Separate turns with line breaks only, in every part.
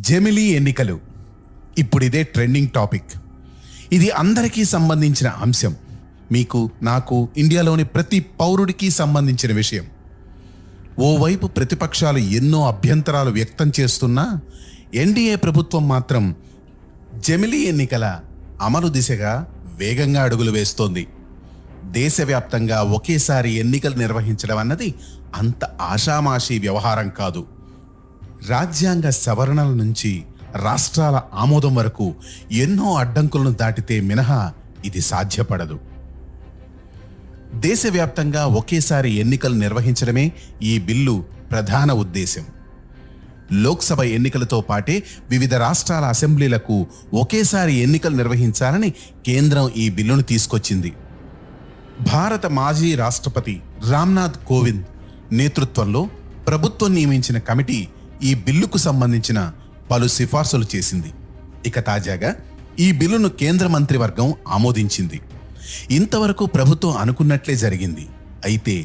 జెమిలీ ఎన్నికలు ఇప్పుడు ఇదే ట్రెండింగ్ టాపిక్. ఇది అందరికీ సంబంధించిన అంశం. మీకు, నాకు, ఇండియాలోని ప్రతి పౌరుడికి సంబంధించిన విషయం. ఓవైపు ప్రతిపక్షాలు ఎన్నో అభ్యంతరాలు వ్యక్తం చేస్తున్నా ఎన్డీఏ ప్రభుత్వం మాత్రం జెమిలీ ఎన్నికల అమలు దిశగా వేగంగా అడుగులు వేస్తోంది. దేశవ్యాప్తంగా ఒకేసారి ఎన్నికలు నిర్వహించడం అన్నది అంత ఆషామాషీ వ్యవహారం కాదు. రాజ్యాంగ సవరణల నుంచి రాష్ట్రాల ఆమోదం వరకు ఎన్నో అడ్డంకులను దాటితే మినహా ఇది సాధ్యపడదు. దేశవ్యాప్తంగా ఒకేసారి ఎన్నికలు నిర్వహించడమే ఈ బిల్లు ప్రధాన ఉద్దేశం. లోక్సభ ఎన్నికలతో పాటే వివిధ రాష్ట్రాల అసెంబ్లీలకు ఒకేసారి ఎన్నికలు నిర్వహించాలని కేంద్రం ఈ బిల్లును తీసుకొచ్చింది. భారత మాజీ రాష్ట్రపతి రామ్నాథ్ కోవింద్ నేతృత్వంలో ప్రభుత్వం నియమించిన కమిటీ ఈ బిల్లుకు సంబంధించిన పలు సిఫార్సులు చేసింది. ఇక తాజాగా ఈ బిల్లును కేంద్ర మంత్రివర్గం ఆమోదించింది. ఇంతవరకు ప్రభుత్వం అనుకున్నట్లే జరిగింది. అయితే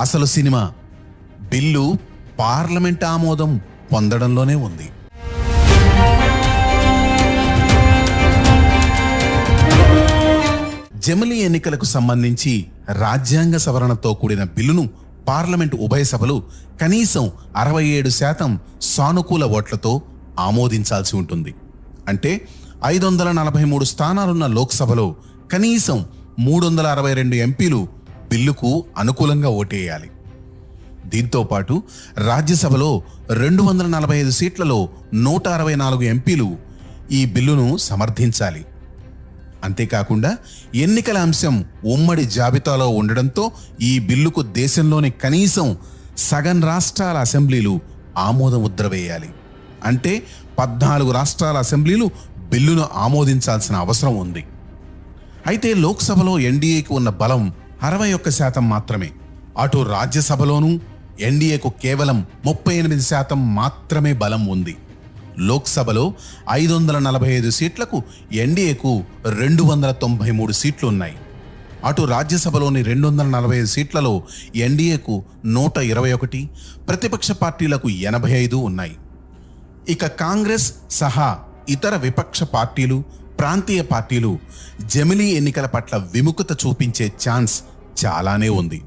అసలు సినిమా బిల్లు పార్లమెంట్ ఆమోదం పొందడంలోనే ఉంది. జెమిలీ ఎన్నికలకు సంబంధించి రాజ్యాంగ సవరణతో కూడిన బిల్లును పార్లమెంటు ఉభయ సభలు కనీసం 67% సానుకూల ఓట్లతో ఆమోదించాల్సి ఉంటుంది. అంటే 543 స్థానాలున్న లోక్సభలో కనీసం 362 ఎంపీలు బిల్లుకు అనుకూలంగా ఓటేయాలి. దీంతో పాటు రాజ్యసభలో 245 సీట్లలో 164 ఎంపీలు ఈ బిల్లును సమర్థించాలి. అంతేకాకుండా ఎన్నికల అంశం ఉమ్మడి జాబితాలో ఉండడంతో ఈ బిల్లుకు దేశంలోని కనీసం సగం రాష్ట్రాల అసెంబ్లీలు ఆమోద ముద్ర వేయాలి. అంటే 14 రాష్ట్రాల అసెంబ్లీలు బిల్లును ఆమోదించాల్సిన అవసరం ఉంది. అయితే లోక్సభలో ఎన్డీఏకు ఉన్న బలం 61% మాత్రమే. అటు రాజ్యసభలోనూ ఎన్డీఏకు కేవలం 38% మాత్రమే బలం ఉంది. లోక్సభలో 545 సీట్లకు ఎన్డీఏకు 293 సీట్లు ఉన్నాయి. అటు రాజ్యసభలోని 245 సీట్లలో ఎన్డీఏకు 121, ప్రతిపక్ష పార్టీలకు 85 ఉన్నాయి. ఇక కాంగ్రెస్ సహా ఇతర విపక్ష పార్టీలు, ప్రాంతీయ పార్టీలు జెమిలీ ఎన్నికల పట్ల విముఖత చూపించే ఛాన్స్ చాలానే ఉంది.